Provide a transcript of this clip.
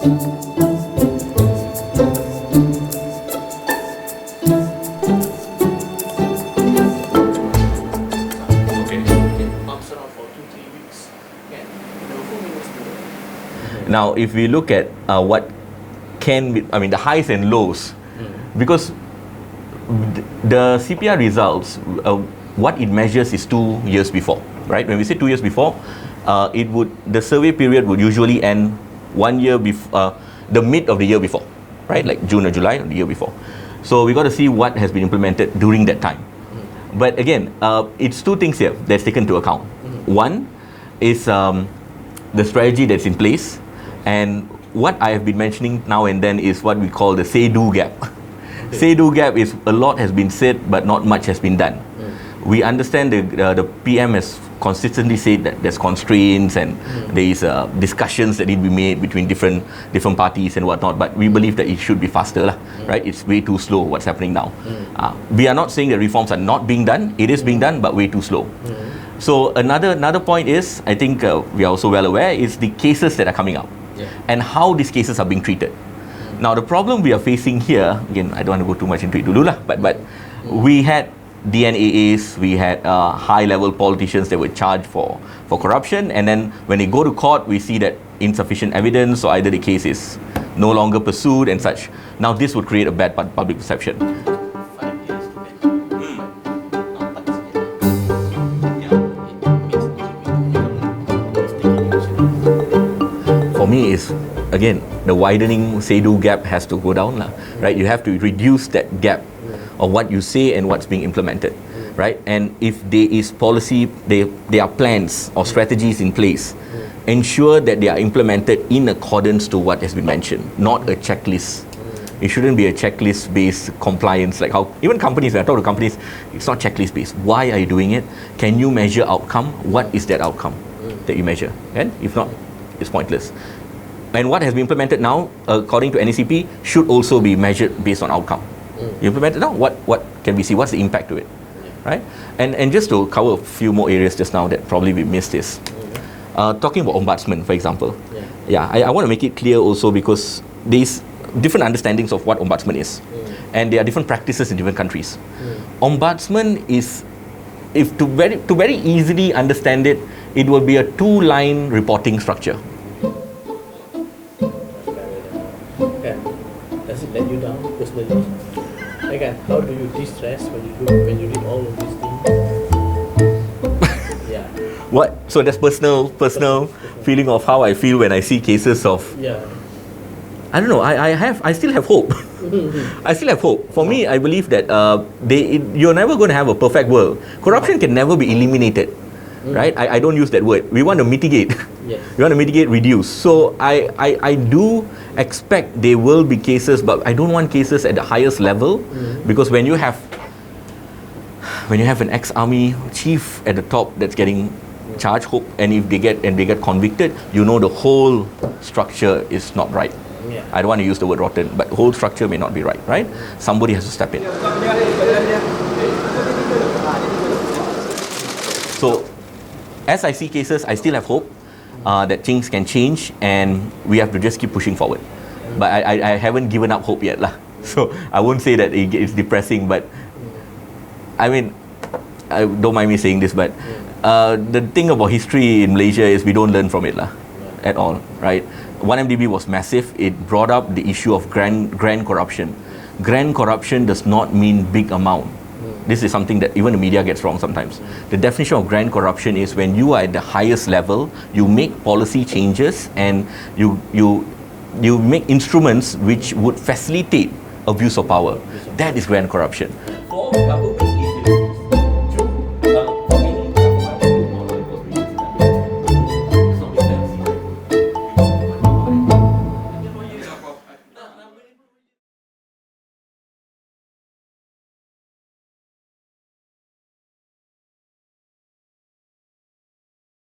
Now, if we look at what can be, the highs and lows, because the CPR results, what it measures is 2 years before, right? When we say 2 years before, the survey period would usually end 1 year before, the mid of the year before, right? Like June or July of the year before. So we got to see what has been implemented during that time. But again, it's two things here that's taken into account. One is the strategy that's in place, and what I have been mentioning now and then is what we call the say-do gap. Say-do gap is a lot has been said, but not much has been done. We understand the PM has consistently said that there's constraints and there is discussions that need to be made between different parties and whatnot, but we believe that it should be faster, right? It's way too slow what's happening now. We are not saying that reforms are not being done. It is being done, but way too slow. So another point is, I think we are also well aware, is the cases that are coming up and how these cases are being treated. Now the problem we are facing here, again, I don't want to go too much into it dulu lah, but we had DNAAs, we had high-level politicians that were charged for corruption, and then when they go to court, we see that insufficient evidence, or either the case is no longer pursued and such. Now this would create a bad public perception. For me, is again the widening say-do gap has to go down, right? You have to reduce that gap of what you say and what's being implemented, right? And if there is policy, there are plans or strategies in place, ensure that they are implemented in accordance to what has been mentioned, not a checklist. It shouldn't be a checklist-based compliance, like how even companies, when I talk to companies, it's not checklist-based. Why are you doing it? Can you measure outcome? What is that outcome that you measure? And if not, it's pointless. And what has been implemented now, according to NACP, should also be measured based on outcome. You implement it now, what can we see? What's the impact to it, right? And just to cover a few more areas just now that probably we missed is, talking about ombudsman, for example. I want to make it clear also, because there's different understandings of what ombudsman is, and there are different practices in different countries. Ombudsman is, if to very easily understand it, it will be a 2-line reporting structure. Does it let you down personally? Again, how do you de-stress when you read all of these things? What? So that's personal feeling of how I feel when I see cases of. I don't know. I still have hope. I still have hope. For me, I believe that you're never going to have a perfect world. Corruption can never be eliminated, right? I don't use that word. We want to mitigate. We want to mitigate, reduce. So I do expect there will be cases, but I don't want cases at the highest level, because when you have an ex-army chief at the top that's getting charged, and if they get convicted, you know the whole structure is not right. I don't want to use the word rotten, but the whole structure may not be right? Somebody has to step in. So as I see cases, I still have hope that things can change, and we have to just keep pushing forward. But I haven't given up hope yet lah. So I won't say that it's depressing, but I mean, don't mind me saying this, but the thing about history in Malaysia is we don't learn from it lah, at all, right? 1MDB was massive. It brought up the issue of grand corruption. Grand corruption does not mean big amount. This is something that even the media gets wrong sometimes. The definition of grand corruption is when you are at the highest level, you make policy changes and you make instruments which would facilitate abuse of power. That is grand corruption.